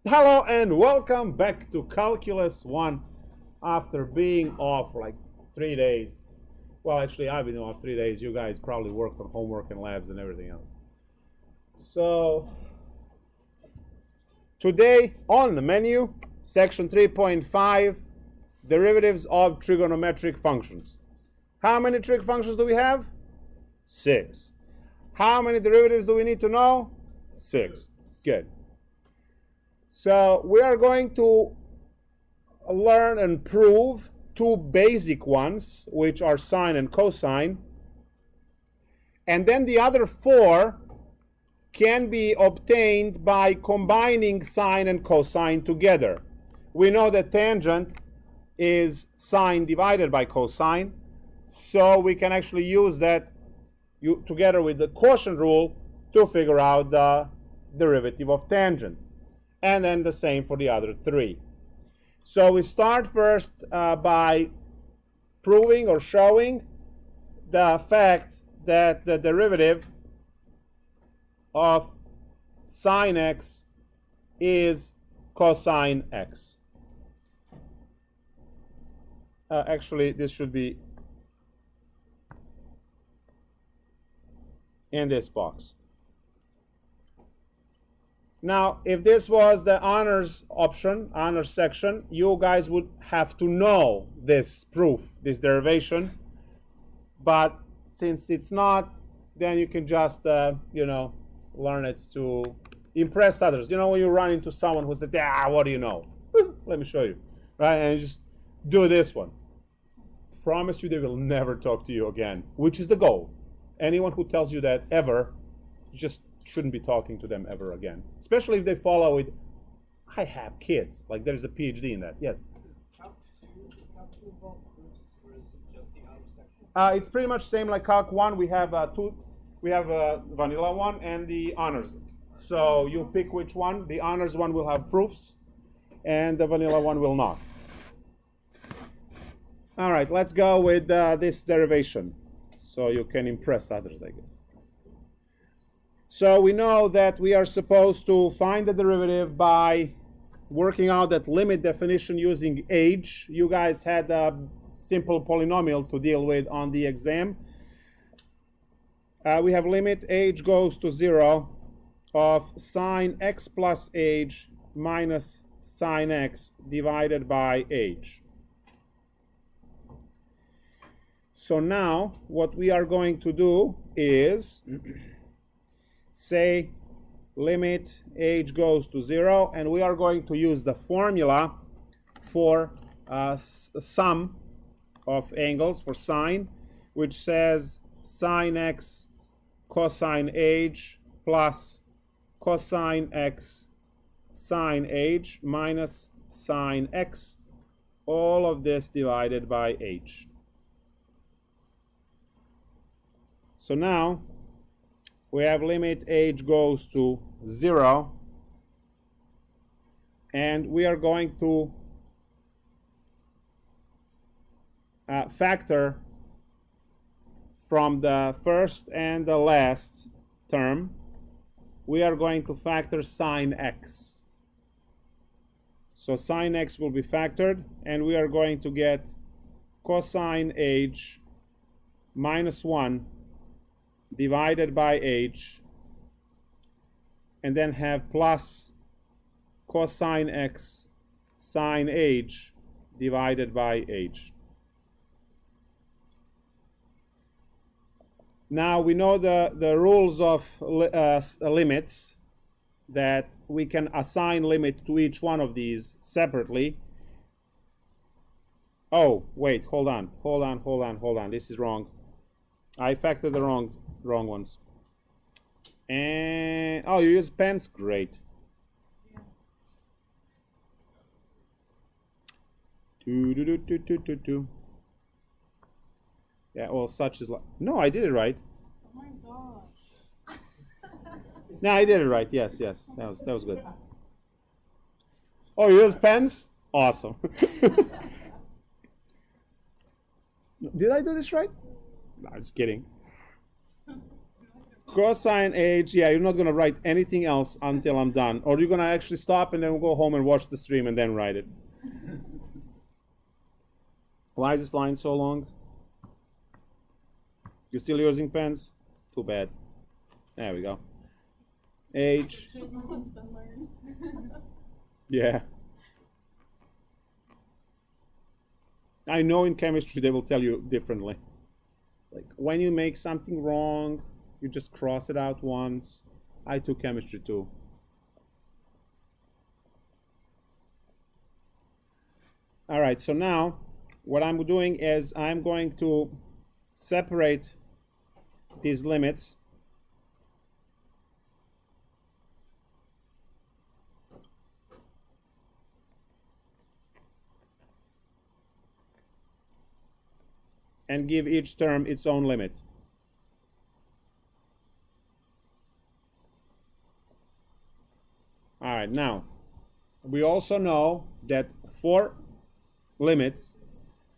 Hello and welcome back to Calculus 1 after being off like 3 days. Well, actually, I've been off 3 days. You guys probably worked on homework and labs and everything else. So, today on the menu, section 3.5, derivatives of trigonometric functions. How many trig functions do we have? 6. How many derivatives do we need to know? 6. Good. So we are going to learn and prove two basic ones, which are sine and cosine. And then the other 4 can be obtained by combining sine and cosine together. We know that tangent is sine divided by cosine, so we can actually use that together with the quotient rule to figure out the derivative of tangent. And then the same for the other 3. So we start first by proving or showing the fact that the derivative of sine x is cosine x. Actually, this should be in this box. Now, if this was the honors option, honors section, you guys would have to know this proof, this derivation. But since it's not, then you can just, learn it to impress others. You know, when you run into someone who says, what do you know? Let me show you, right? And you just do this one. Promise you they will never talk to you again, which is the goal. Anyone who tells you that ever, just shouldn't be talking to them ever again. Especially if they follow it, I have kids. Like there's a PhD in that. Yes? Is Calc 2 involve proofs, or is it just the outer section? It's pretty much same like Calc 1. We have vanilla one and the honors. So you pick which one. The honors one will have proofs, and the vanilla one will not. All right, let's go with this derivation, so you can impress others, I guess. So we know that we are supposed to find the derivative by working out that limit definition using age. You guys had a simple polynomial to deal with on the exam. We have limit age goes to 0 of sine x plus age minus sine x divided by age. So now what we are going to do is say limit age goes to 0, and we are going to use the formula for sum of angles for sine, which says sine x cosine age plus cosine x sine age minus sine x, all of this divided by h. So now we have limit age goes to 0, and we are going to factor from the first and the last term. We are going to factor sine x. So sine x will be factored, and we are going to get cosine age minus 1 divided by h, and then have plus cosine x sine age divided by h. Now we know the rules of limits, that we can assign limit to each one of these separately. Oh, wait, hold on. This is wrong. I factored the wrong ones. And you use pens? Great. Yeah, well, such is like, no, I did it right. Oh my gosh. No, I did it right. Yes, that was good. Oh, you use pens? Awesome. Did I do this right? No, I'm just kidding. cosine h, yeah, you're not going to write anything else until I'm done. Or you're going to actually stop and then we'll go home and watch the stream and then write it. Why is this line so long? You still using pens? Too bad. There we go. H. Lesson's been learned. Yeah. I know in chemistry they will tell you differently. Like when you make something wrong, you just cross it out once. I took chemistry too. All right, so now what I'm doing is I'm going to separate these limits. And give each term its own limit. All right, now, we also know that for limits,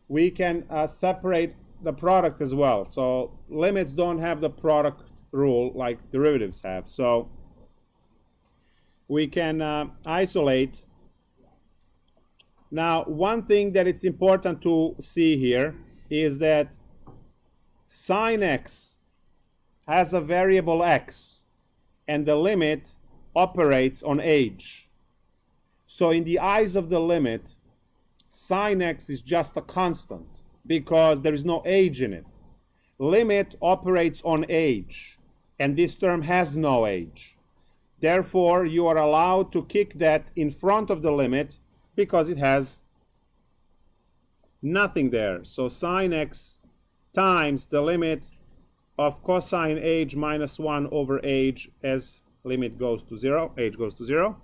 we can separate the product as well. So limits don't have the product rule like derivatives have. So we can isolate. Now, one thing that it's important to see here is that sine x has a variable x and the limit operates on age. So in the eyes of the limit, sine x is just a constant because there is no age in it. Limit operates on age and this term has no age. Therefore, you are allowed to kick that in front of the limit because it has nothing there. So sine x times the limit of cosine age minus 1 over age as limit goes to 0, age goes to 0.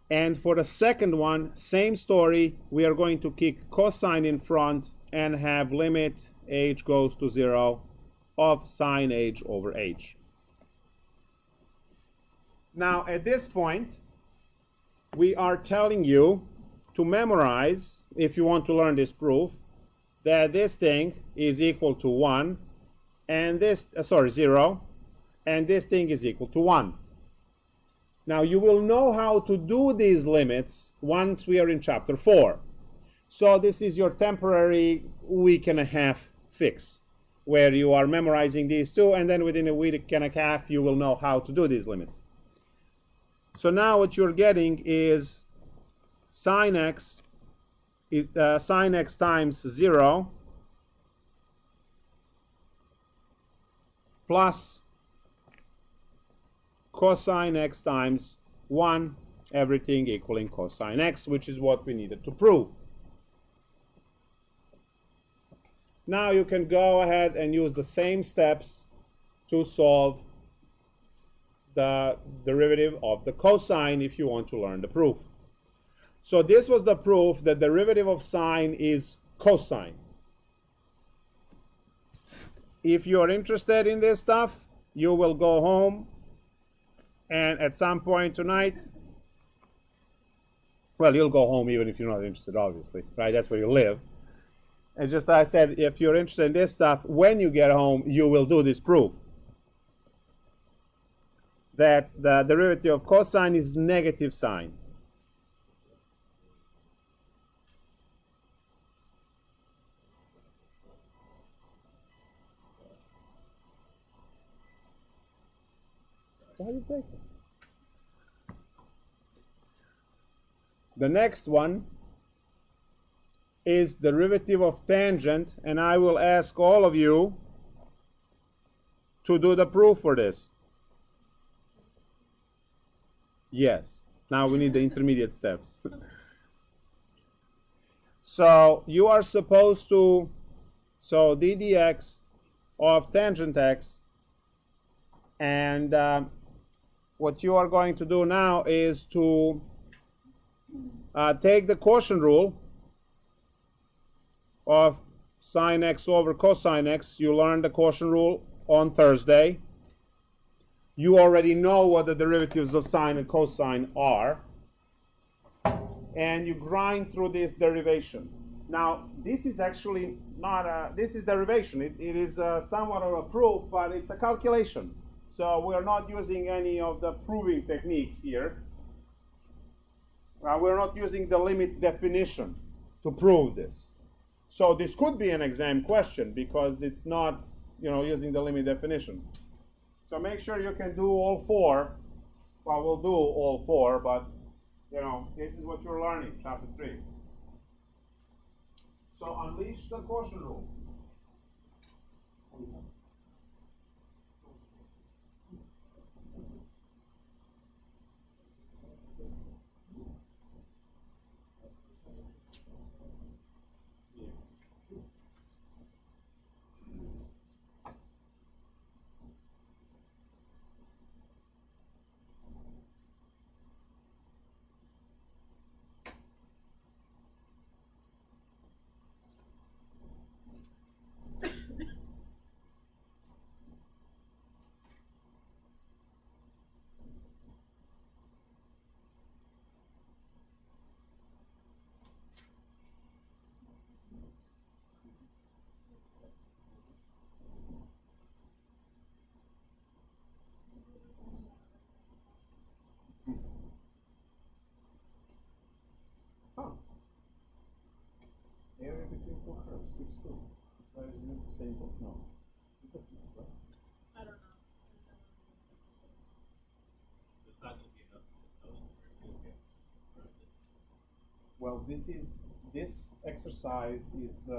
And for the second one, same story, we are going to kick cosine in front and have limit age goes to 0 of sine age over age. Now at this point, we are telling you to memorize, if you want to learn this proof, that this thing is equal to 1 and this, 0, and this thing is equal to 1. Now you will know how to do these limits once we are in chapter 4. So this is your temporary week and a half fix, where you are memorizing these two, and then within a week and a half you will know how to do these limits. So now what you're getting is sine x is sine x times 0 plus cosine x times 1, everything equaling cosine x, which is what we needed to prove. Now you can go ahead and use the same steps to solve the derivative of the cosine if you want to learn the proof. So this was the proof that the derivative of sine is cosine. If you're interested in this stuff, you will go home and at some point tonight, well, you'll go home even if you're not interested, obviously, right? That's where you live. And just as I said, if you're interested in this stuff, when you get home, you will do this proof. That the derivative of cosine is negative sine. Why are you breaking? The next one is derivative of tangent, and I will ask all of you to do the proof for this. Yes. Now we need the intermediate steps. So you are supposed to, so d dx of tangent x, and what you are going to do now is to take the quotient rule of sine x over cosine x. You learned the quotient rule on Thursday. You already know what the derivatives of sine and cosine are. And you grind through this derivation. Now, this is actually not a, this is derivation. It is somewhat of a proof, but it's a calculation. So we're not using any of the proving techniques here. We're not using the limit definition to prove this. So this could be an exam question because it's not, using the limit definition. So make sure you can do all four. Well, we'll do all four, but this is what you're learning, chapter 3. So unleash the quotient rule. Area between two curves, 6, 2. That is not the same book, no. I don't know. So it's not going to be enough to just know that Well, this exercise is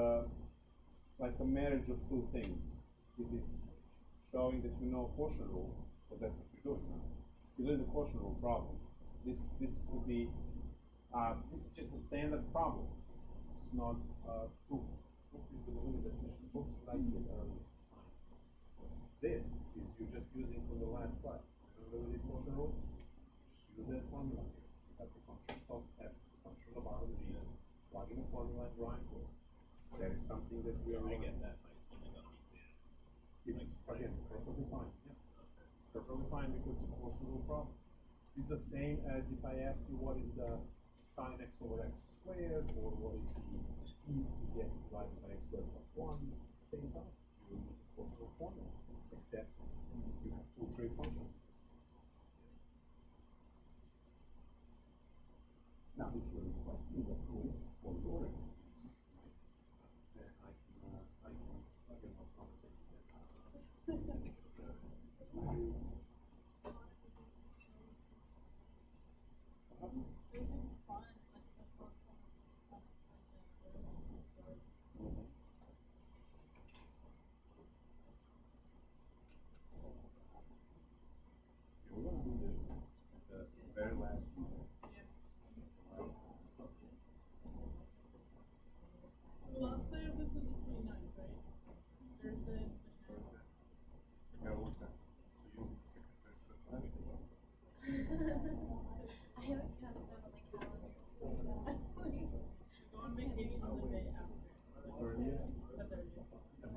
like a marriage of two things. It is showing that you know quotient rule, because that's what you're doing now. You learn the quotient rule problem. This could be this is just a standard problem. This is not proof. Proof is with the limit definition. Proof is like the science. This is you're just using from the last class. Remember the quotient rule? Just use that formula here. You have the functions of f, the functions of r and g. Plug in the formula and grind for it. That is something that we are. I get that, but it's only going to be clear. It's again perfectly fine. Yeah. It's perfectly fine because it's a quotient rule problem. It's the same as if I ask you what is the sine x over x squared, or what is the e to the x divided by x squared plus 1. It's the same time. You use a quotient rule formula, except you have two trig functions. Now, if you're requesting the proof for your exam, then I can have something that's They've been fun, like that's what We're going to do this at the very last time. The last day of this is the 29th, right? Thursday. Yeah, what's that? So I haven't counted that on my calendar. Go on vacation the day after. The 30th. Where are you going?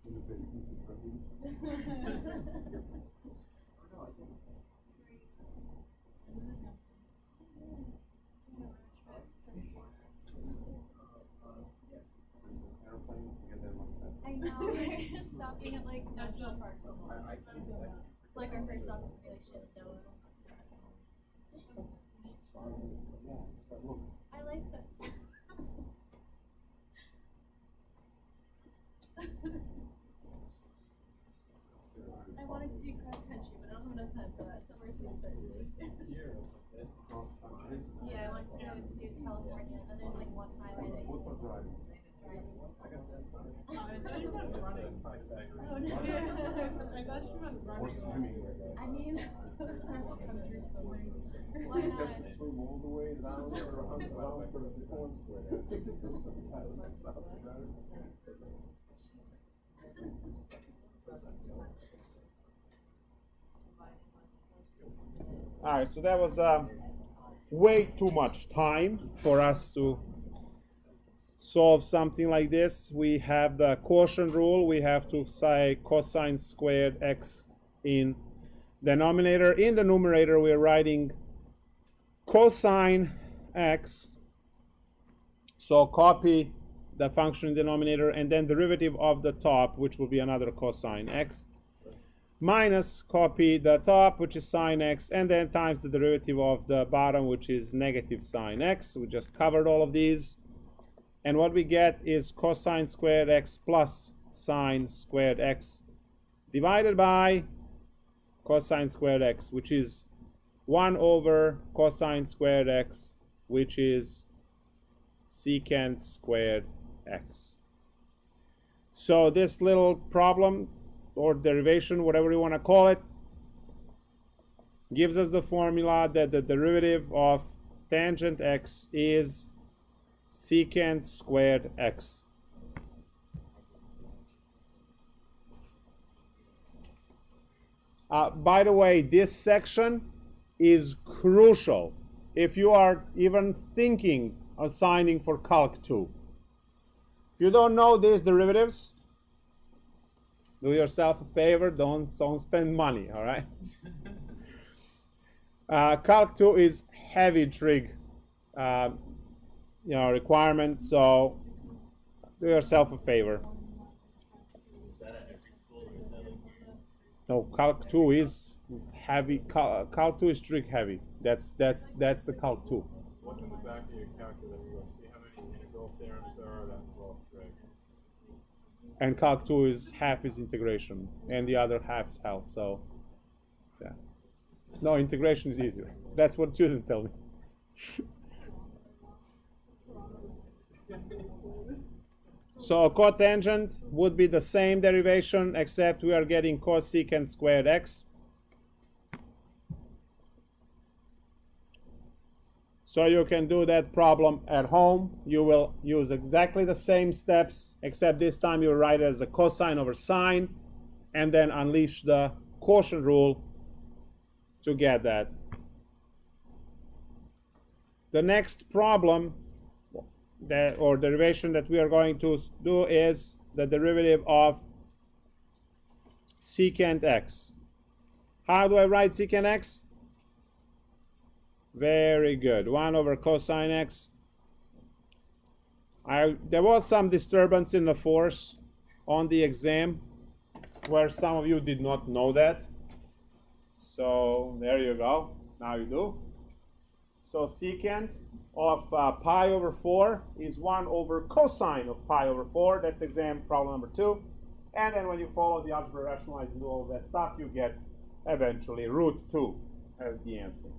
in the basement of Trig. Airplane, you get there much faster. I know, we're stopping at like national parks. It's like our first stop is gonna be like Shenandoah. I like this. I wanted to do cross country, but I don't have enough time for that. Summer season starts too soon. Cross country. Yeah, I wanted to go to California, and then there's like one highway that you Foot or driving? driving. I got that. I thought you meant running. Oh, no. I thought you meant Or running. swimming. I mean, Cross country swimming. why You have not? to swim all the way down or around for the corn square. All right, so that was way too much time for us to solve something like this. We have the quotient rule. We have to say cosine squared x in denominator. In the numerator, we're writing cosine x So copy the function denominator, and then derivative of the top, which will be another cosine x, minus copy the top, which is sine x, and then times the derivative of the bottom, which is negative sine x. We just covered all of these. And what we get is cosine squared x plus sine squared x divided by cosine squared x, which is 1 over cosine squared x, which is secant squared x. So this little problem or derivation, whatever you want to call it, gives us the formula that the derivative of tangent x is secant squared x. By the way, this section is crucial if you are even thinking of signing for Calc 2. If you don't know these derivatives, do yourself a favor, don't spend money, all right? Calc 2 is heavy trig requirement, so do yourself a favor. No, Calc 2 is heavy. Calc 2 is trig heavy. That's the Calc 2. Look in the back of your calculus book. See how many integral theorems there are that involve trig. And Calc 2 is half is integration, and the other half is health. So, yeah. No, integration is easier. That's what students tell me. So cotangent would be the same derivation, except we are getting cosecant squared x. So you can do that problem at home. You will use exactly the same steps, except this time you write it as a cosine over sine, and then unleash the quotient rule to get that. The next problem or derivation that we are going to do is the derivative of secant x. How do I write secant x? Very good. 1 over cosine x. There was some disturbance in the force on the exam where some of you did not know that. So there you go. Now you do. So secant of pi over 4 is 1 over cosine of pi over 4. That's exam problem number 2. And then when you follow the algebra rationalize and do all that stuff, you get eventually root 2 as the answer.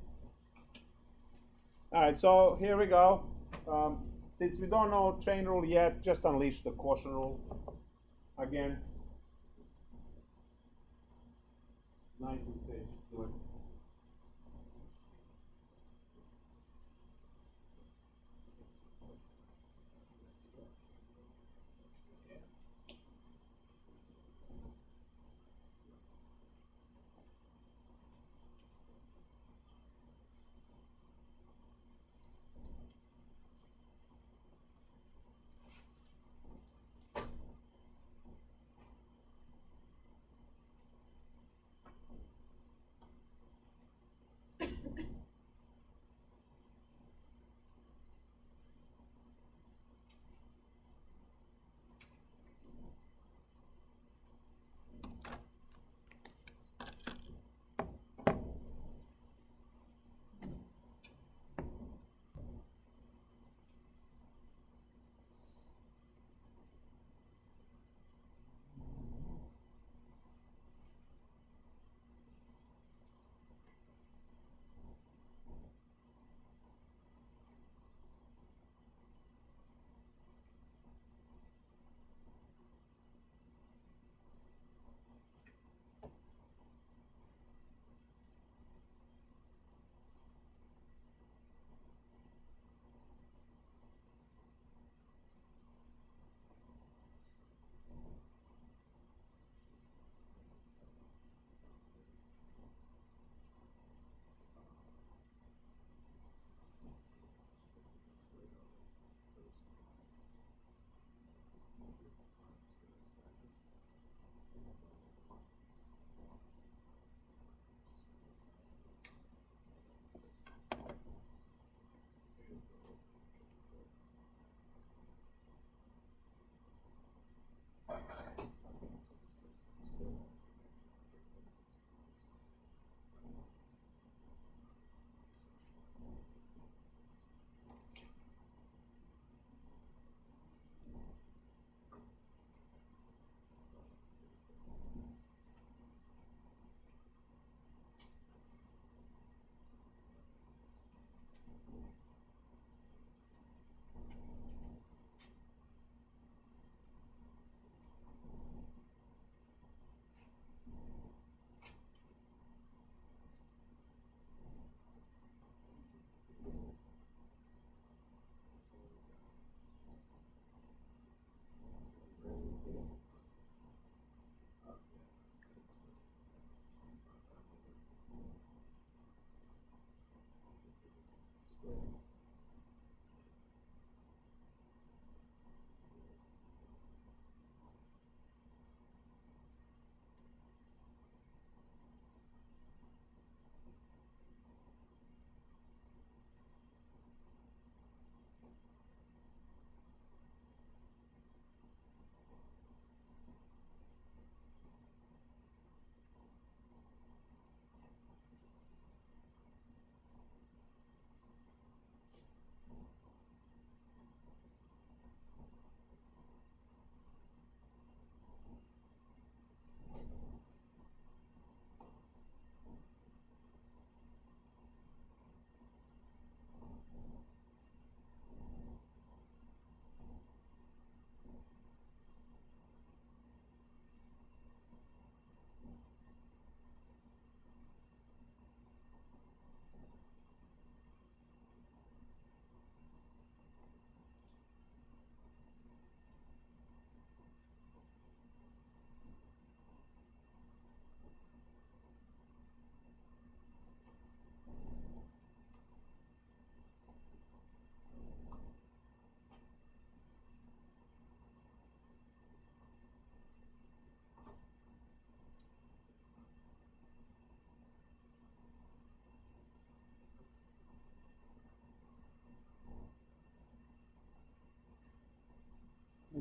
All right, so here we go. Since we don't know chain rule yet, just unleash the quotient rule again. 19 stage, do it.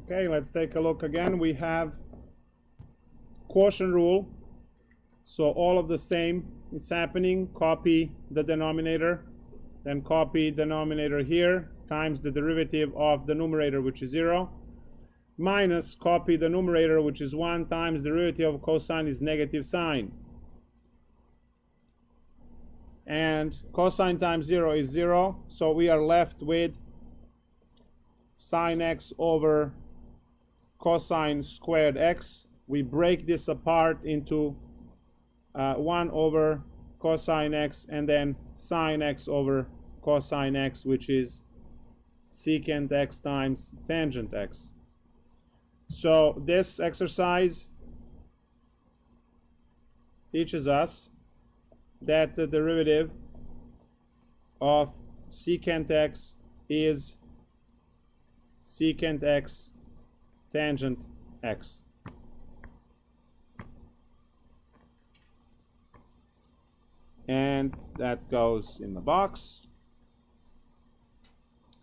Okay, let's take a look again. We have quotient rule. So all of the same is happening. Copy the denominator, then copy denominator here, times the derivative of the numerator, which is 0, minus copy the numerator, which is 1, times the derivative of cosine is negative sine. And cosine times 0 is 0, so we are left with sine x over cosine squared x. We break this apart into 1 over cosine x and then sine x over cosine x, which is secant x times tangent x. So this exercise teaches us that the derivative of secant x is secant x tangent x. And that goes in the box.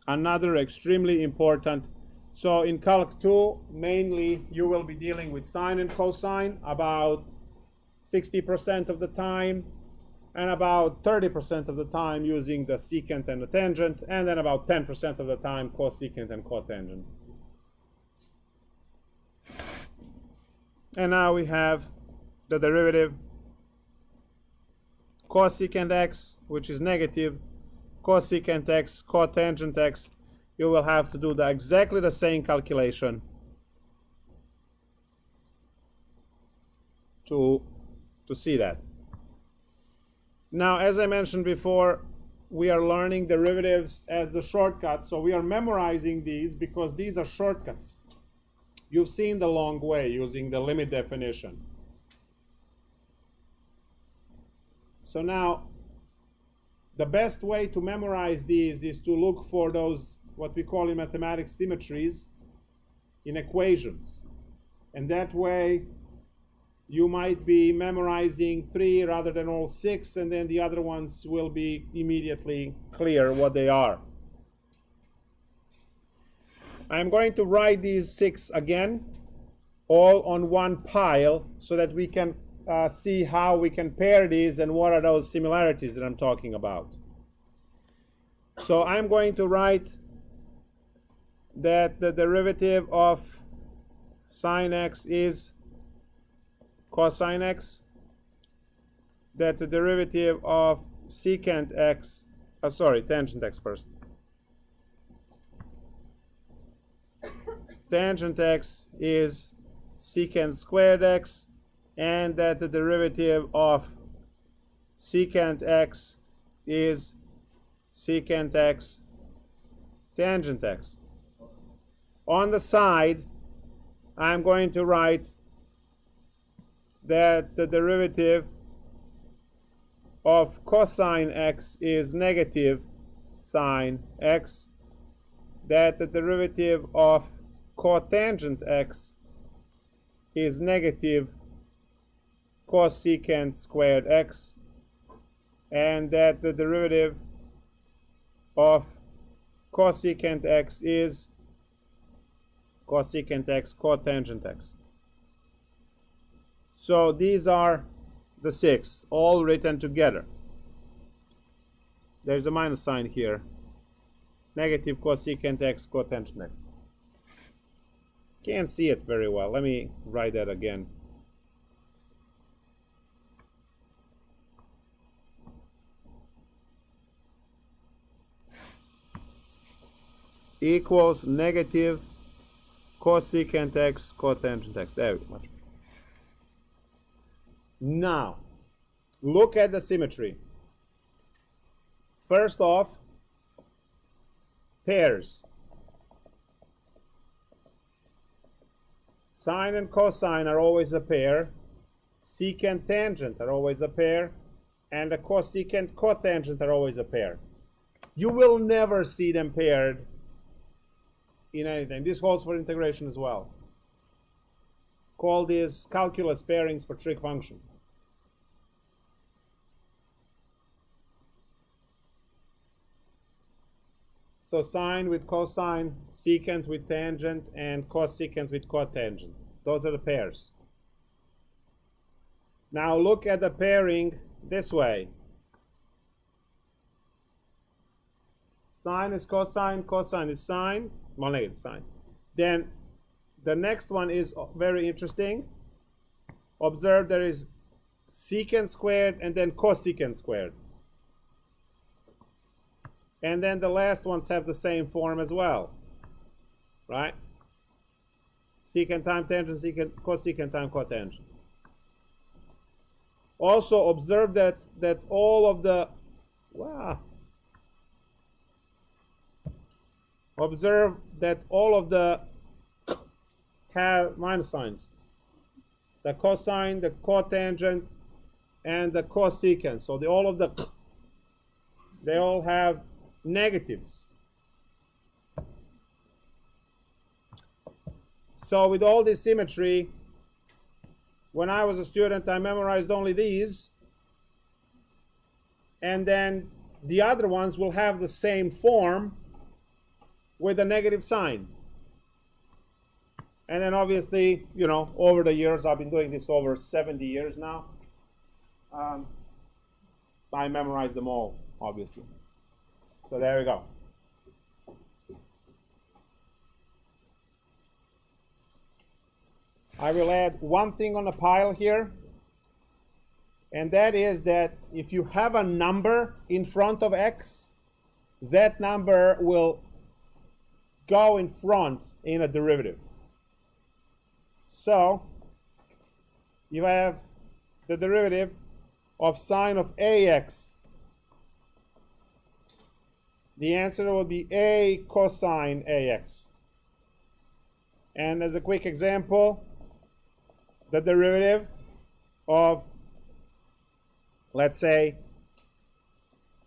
Another extremely important, so in Calc 2 mainly you will be dealing with sine and cosine about 60% of the time, and about 30% of the time using the secant and the tangent, and then about 10% of the time cosecant and cotangent. And now we have the derivative cosecant x, which is negative, cosecant x, cotangent x. You will have to do exactly the same calculation to see that. Now, as I mentioned before, we are learning derivatives as the shortcuts, so we are memorizing these because these are shortcuts. You've seen the long way using the limit definition. So now, the best way to memorize these is to look for those, what we call in mathematics, symmetries in equations. And that way, you might be memorizing 3 rather than all 6, and then the other ones will be immediately clear what they are. I'm going to write these 6 again, all on one pile, so that we can see how we can pair these and what are those similarities that I'm talking about. So I'm going to write that the derivative of sine x is cosine x, that the derivative of secant x, tangent x first. Tangent x is secant squared x, and that the derivative of secant x is secant x tangent x. On the side, I'm going to write that the derivative of cosine x is negative sine x, that the derivative of cotangent x is negative cosecant squared x, and that the derivative of cosecant x is cosecant x cotangent x. So these are the 6, all written together. There's a minus sign here. Negative cosecant x cotangent x. Can't see it very well. Let me write that again. Equals negative cosecant x cotangent x. There we go. Much. Now, look at the symmetry. First off, pairs. Sine and cosine are always a pair. Secant tangent are always a pair. And the cosecant cotangent are always a pair. You will never see them paired in anything. This holds for integration as well. Call these calculus pairings for trig functions. So sine with cosine, secant with tangent, and cosecant with cotangent. Those are the pairs. Now look at the pairing this way. Sine is cosine, cosine is sine, well, negative sine. Then the next one is very interesting. Observe there is secant squared and then cosecant squared. And then the last ones have the same form as well, right? Secant times tangent, secant, cosecant times cotangent. Also observe that all of the, wow. Observe that all of the have minus signs. The cosine, the cotangent, and the cosecant. So all of the, they all have negatives. So with all this symmetry, when I was a student, I memorized only these, and then the other ones will have the same form with a negative sign. And then obviously, you know, over the years, I've been doing this over 70 years now. I memorized them all, obviously. So there we go. I will add one thing on the pile here, and that is that if you have a number in front of x, that number will go in front in a derivative. So you have the derivative of sine of ax. The answer will be a cosine ax. And as a quick example, the derivative of, let's say,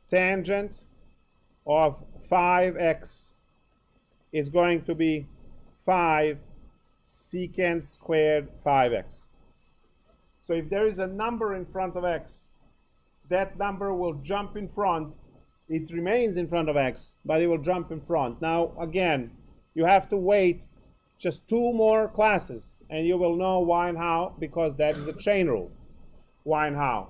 tangent of 5x is going to be 5 secant squared 5x. So if there is a number in front of x, that number will jump in front. It remains in front of x, but it will jump in front. Now, again, you have to wait just 2 more classes, and you will know why and how, because that is the chain rule, why and how.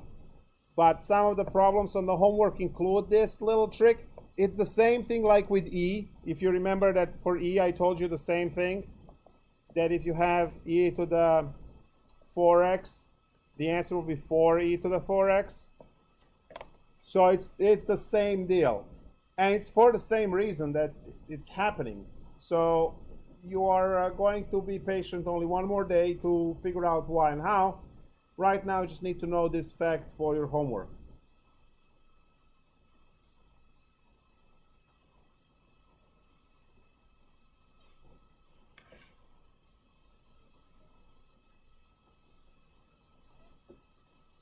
But some of the problems on the homework include this little trick. It's the same thing like with e. If you remember that for e, I told you the same thing, that if you have e to the 4x, the answer will be 4e to the 4x. So it's the same deal. And it's for the same reason that it's happening. So you are going to be patient only one more day to figure out why and how. Right now, you just need to know this fact for your homework.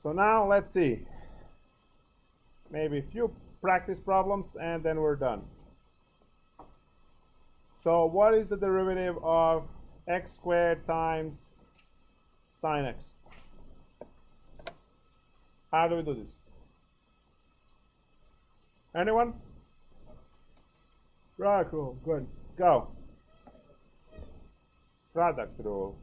So now let's see. Maybe a few practice problems and then we're done. So what is the derivative of x squared times sine x? How do we do this? Anyone? Right, cool, good. Go. Product rule.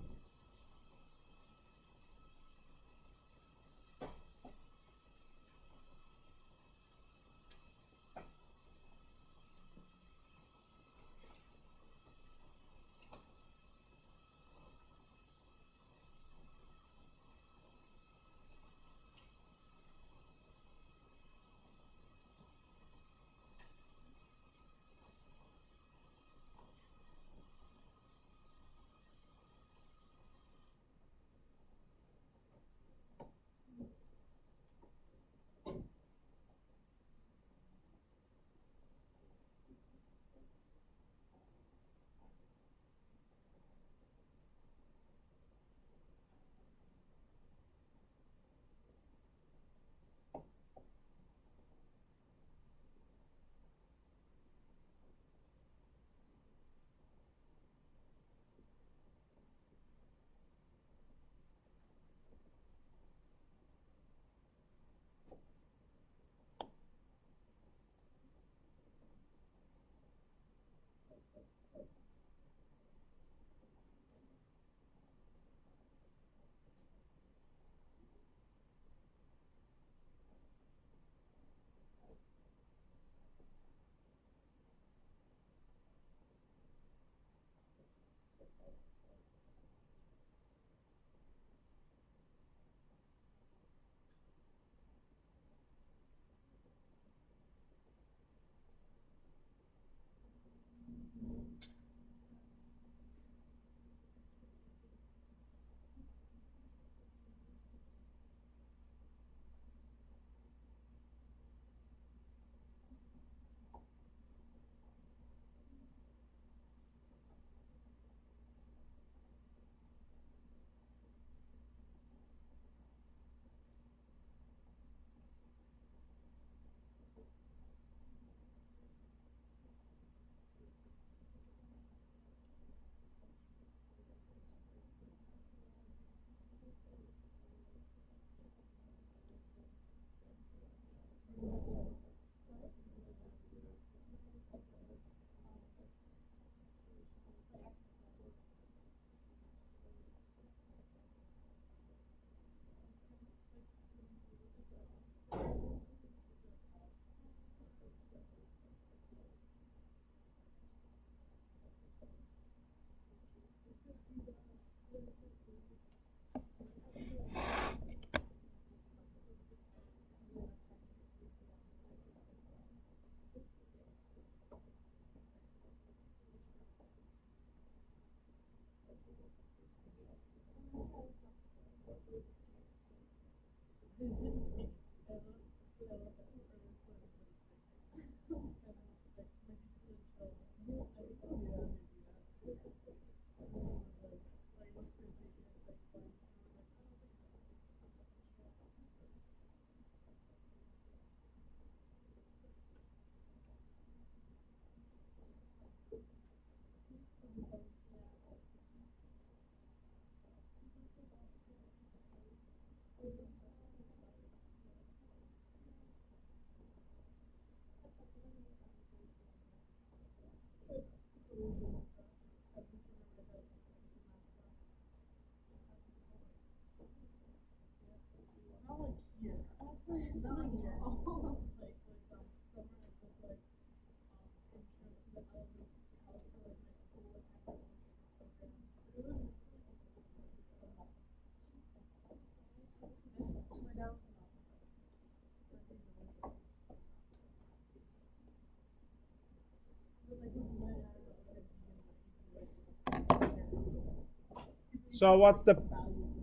So what's the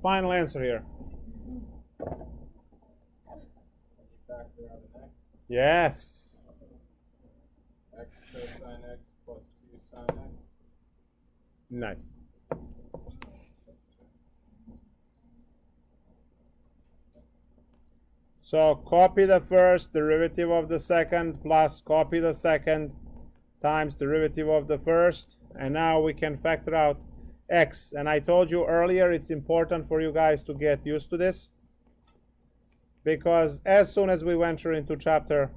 final answer here? Factor out an x. Yes. X cosine x plus 2 sine x. Nice. So copy the first, derivative of the second, plus copy the second times derivative of the first. And now we can factor out x. And I told you earlier, it's important for you guys to get used to this, because as soon as we venture into chapter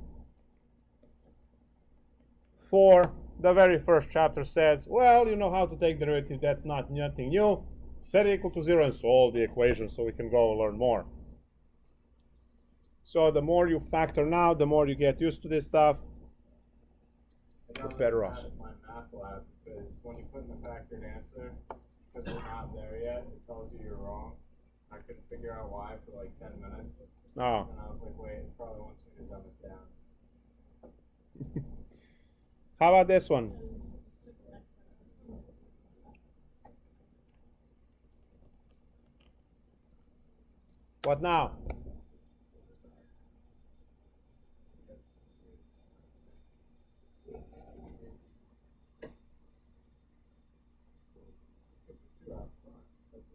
4, the very first chapter says, well, you know how to take derivative, that's nothing new. Set it equal to 0 and solve the equation so we can go learn more. So the more you factor now, the more you get used to this stuff, the better off. My math lab, because when you put in the factored answer, because we're not there yet, it tells you you're wrong. I couldn't figure out why for like 10 minutes. Oh. And I was like, wait, it probably wants me to dumb it down. How about this one? What now?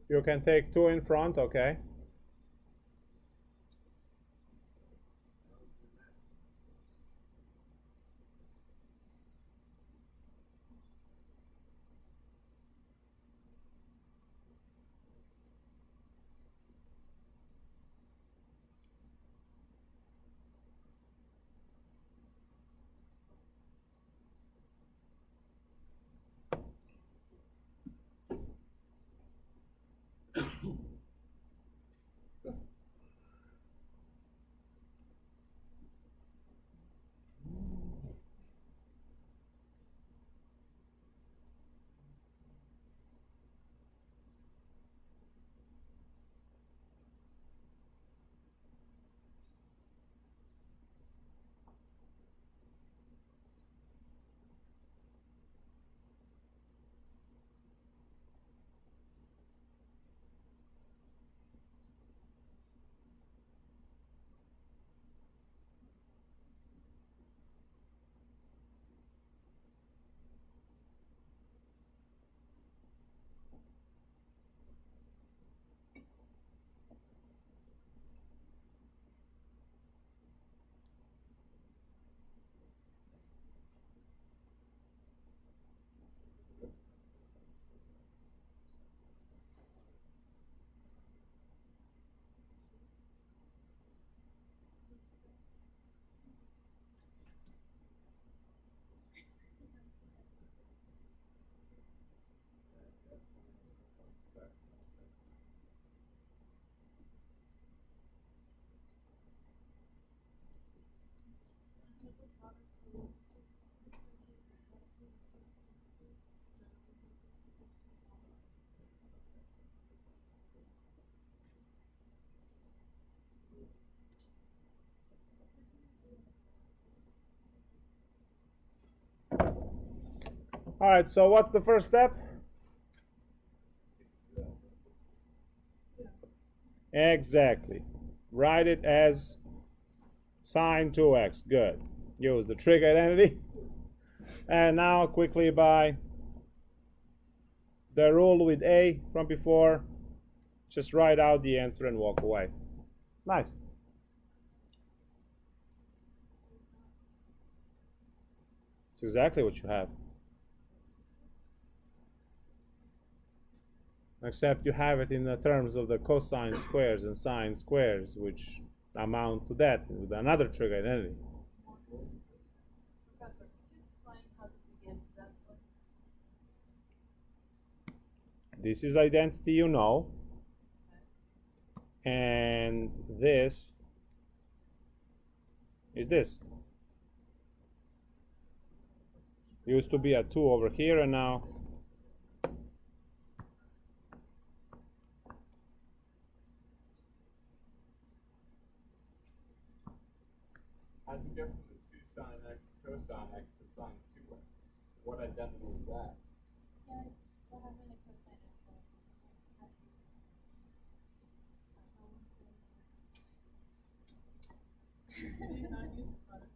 You can take 2 in front, okay? All right, so what's the first step? Exactly. Write it as sine 2x. Good. Use the trig identity. And now quickly by the rule with A from before, just write out the answer and walk away. Nice. It's exactly what you have. Except you have it in the terms of the cosine squares and sine squares, which amount to that with another trig identity. Professor, could you explain how to begin to that point? This is identity you know. And this is this. Used to be a 2 over here, and now How'd you get from the 2 sine x cosine x to sine 2x? What identity is that? Yeah, what happened to cosine x though? Do you not use the product?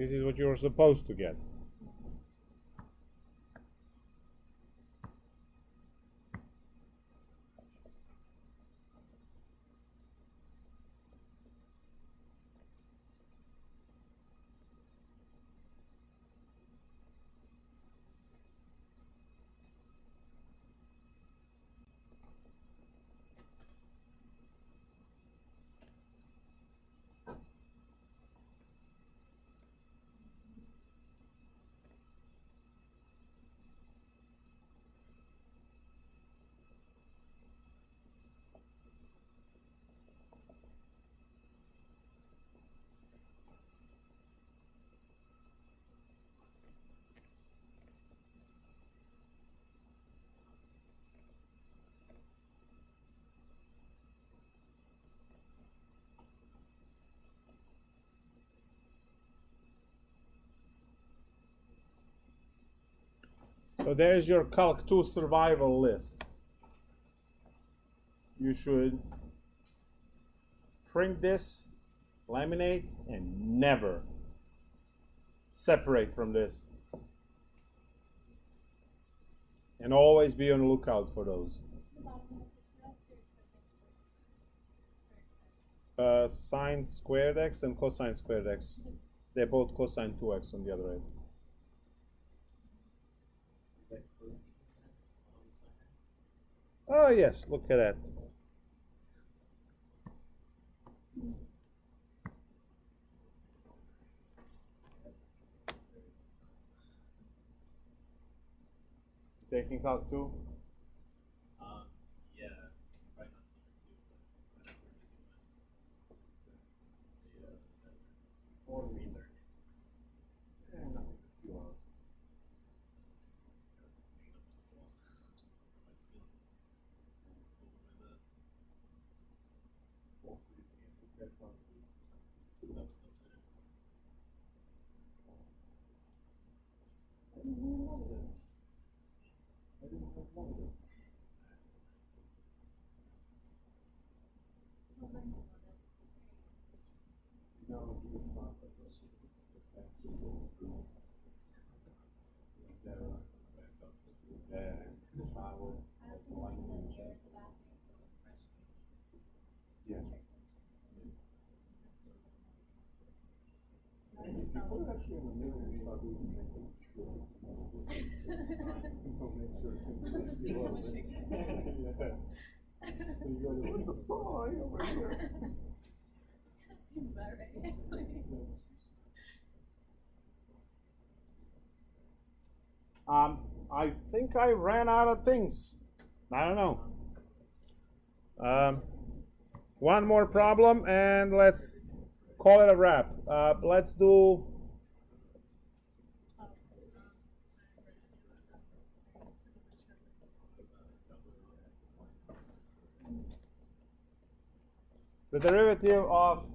this is what you're supposed to get. So there's your Calc 2 survival list. You should print this, laminate, and never separate from this. And always be on the lookout for those. The bottom one is x or cosine squared x? Sine squared x and cosine squared x. They're both cosine 2x on the other end. Oh yes, look at that. Taking Calc 2? Yeah, probably not summer too, but or relearn it. Nothing, a few hours. Seems about right. I think I ran out of things. I don't know. One more problem and let's call it a wrap. Let's do the derivative of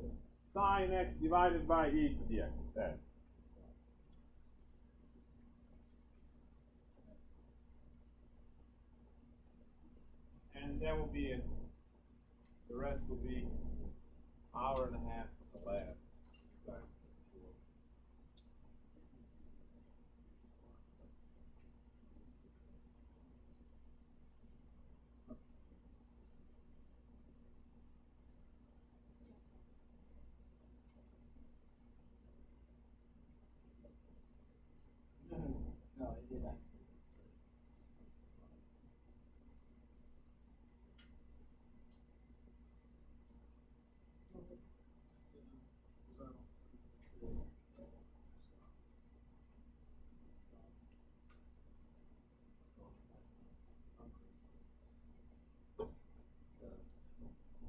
sine x divided by e to the x. There. And that will be it. The rest will be hour and a half of lab. No, it did actually.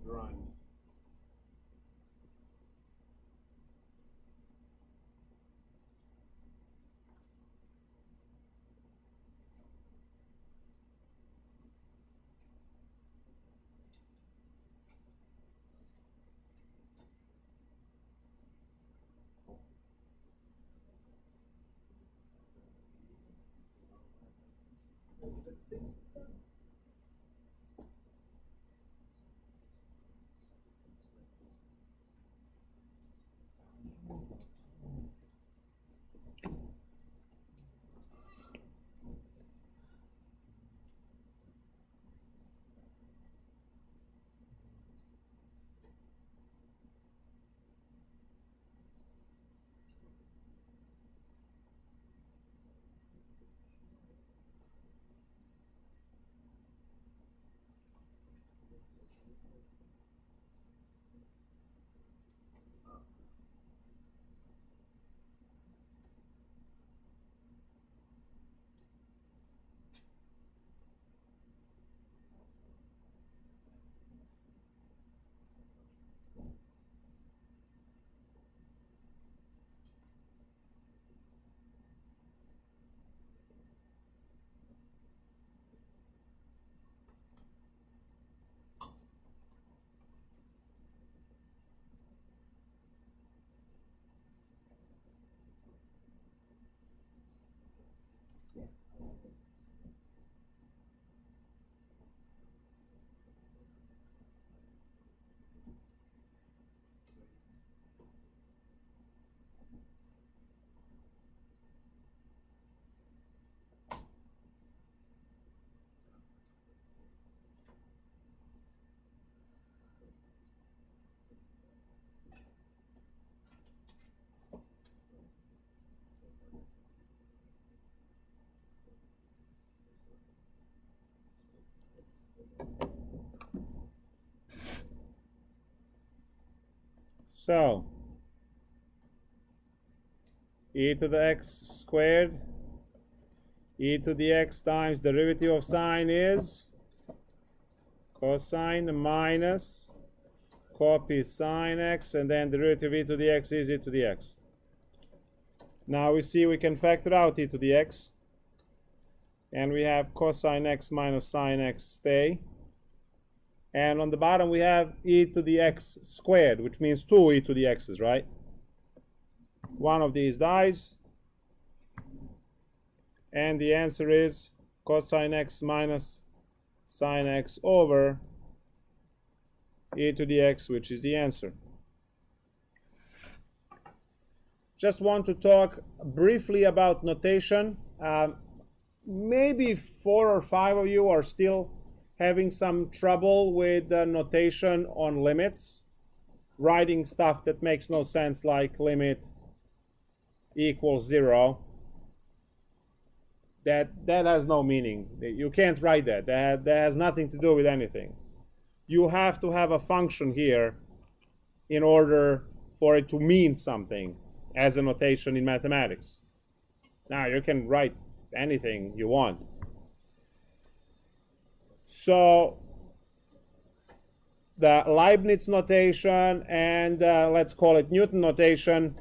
Drawing. So, e to the x squared, e to the x times derivative of sine is cosine minus copy sine x, and then derivative of e to the x is e to the x. Now we see we can factor out e to the x, and we have cosine x minus sine x stay. And on the bottom we have e to the x squared, which means 2 e to the x's, right? One of these dies. And the answer is cosine x minus sine x over e to the x, which is the answer. Just want to talk briefly about notation. Maybe 4 or 5 of you are still having some trouble with the notation on limits, writing stuff that makes no sense, like limit equals 0, that has no meaning. You can't write that. That has nothing to do with anything. You have to have a function here in order for it to mean something as a notation in mathematics. Now you can write anything you want. So the Leibniz notation and let's call it Newton notation.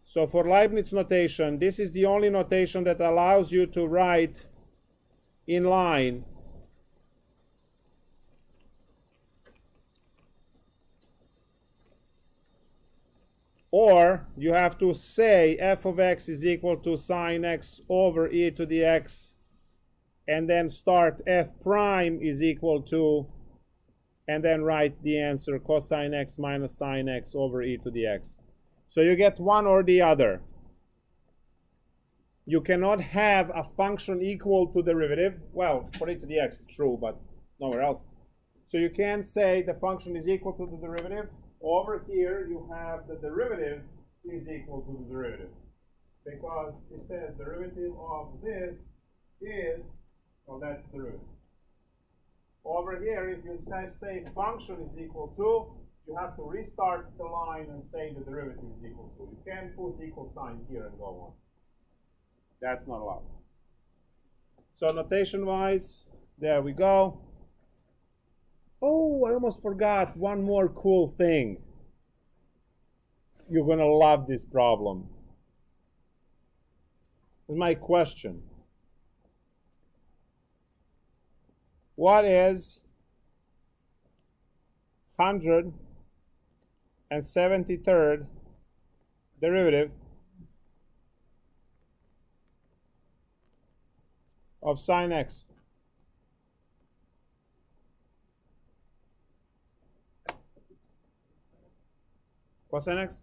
So for Leibniz notation, this is the only notation that allows you to write in line or you have to say f of x is equal to sine x over e to the x, and then start f prime is equal to, and then write the answer cosine x minus sine x over e to the x. So you get one or the other. You cannot have a function equal to derivative. Well, for e to the x it's true, but nowhere else. So you can say the function is equal to the derivative. Over here you have the derivative is equal to the derivative, because it says derivative of this is, well, that's derivative. Over here, if you say function is equal to, you have to restart the line and say the derivative is equal to. You can't put equal sign here and go on. That's not allowed. So notation wise, there we go. Oh, I almost forgot one more cool thing. You're gonna love this problem. Here's my question. What is 173rd derivative of sine x? Cosine x?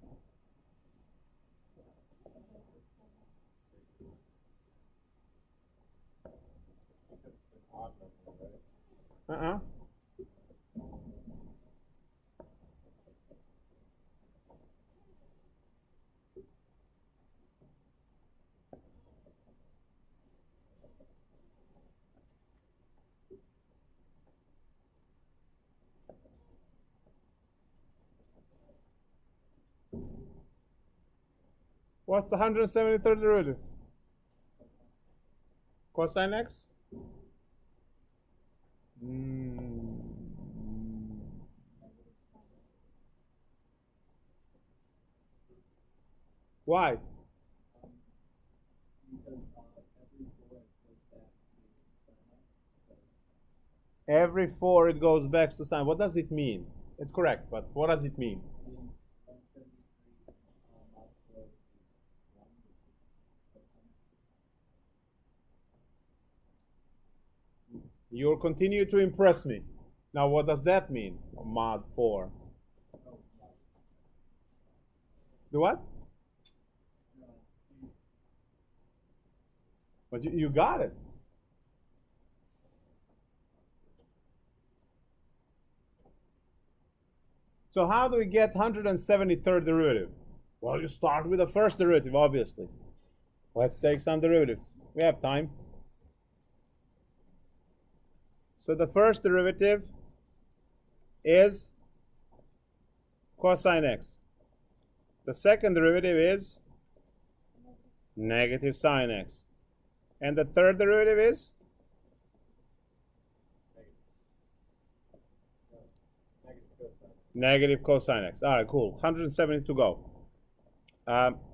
What's the 173rd derivative? Cosine x? Why? Every 4 it goes back to sine. What does it mean? It's correct, but what does it mean? You'll continue to impress me. Now, what does that mean? Mod 4. The what? But you got it. So how do we get 173rd derivative? Well, you start with the first derivative, obviously. Let's take some derivatives. We have time. So the first derivative is cosine x. The second derivative is negative sine x. And the third derivative is negative cosine x. All right, cool. 170 to go.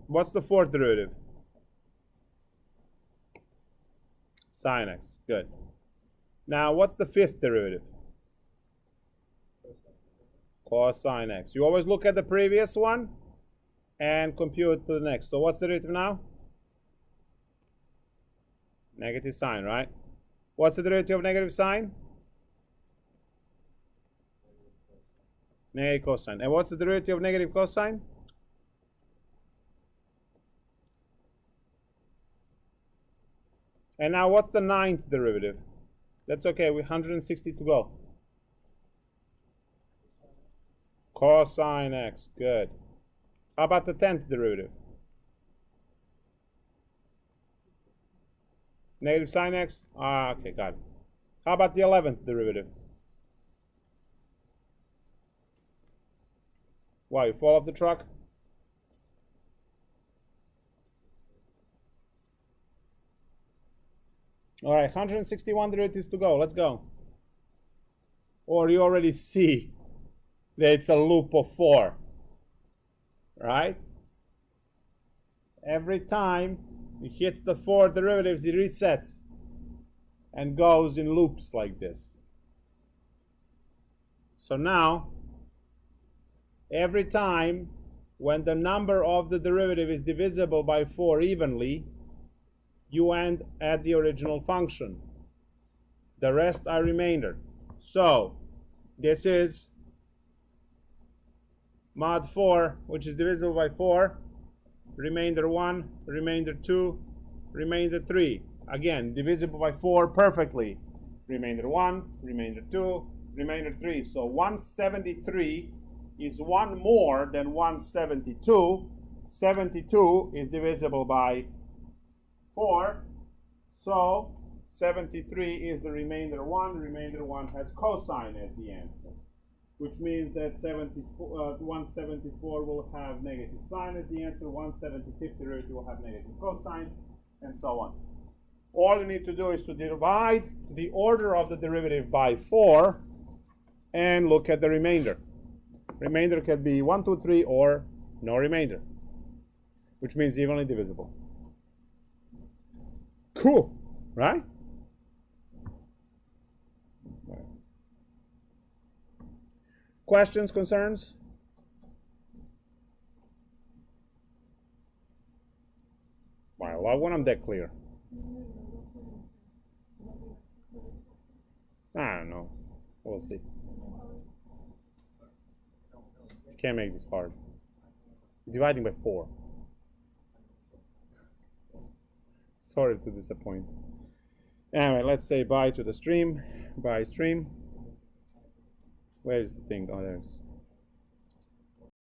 What's the fourth derivative? Sine x. Good. Now, what's the fifth derivative? Cosine x. You always look at the previous one and compute to the next. So what's the derivative now? Negative sine, right? What's the derivative of negative sine? Negative cosine. And what's the derivative of negative cosine? And now what's the ninth derivative? That's okay, we 160 to go. Cosine x, good. How about the 10th derivative? Negative sine x? Okay, got it. How about the 11th derivative? Why, you fall off the truck? All right, 161 derivatives to go. Let's go. Or you already see that it's a loop of 4, right? Every time it hits the 4 derivatives, it resets and goes in loops like this. So now, every time when the number of the derivative is divisible by 4 evenly, you end at the original function. The rest are remainder. So this is mod 4, which is divisible by 4, remainder 1, remainder 2, remainder 3. Again, divisible by 4 perfectly. Remainder 1, remainder 2, remainder 3. So 173 is 1 more than 172. 72 is divisible by 4. So 73 is the remainder 1. Remainder 1 has cosine as the answer, which means that 174 will have negative sine as the answer, 175th derivative will have negative cosine, and so on. All you need to do is to divide the order of the derivative by 4 and look at the remainder. Remainder can be 1, 2, 3, or no remainder, which means evenly divisible. Cool, right? Questions, concerns? I love when I'm that clear. I don't know. We'll see. You can't make this hard. Dividing by 4. Sorry to disappoint. Anyway, let's say bye to the stream. Bye, stream. Where is the thing? Oh, there's.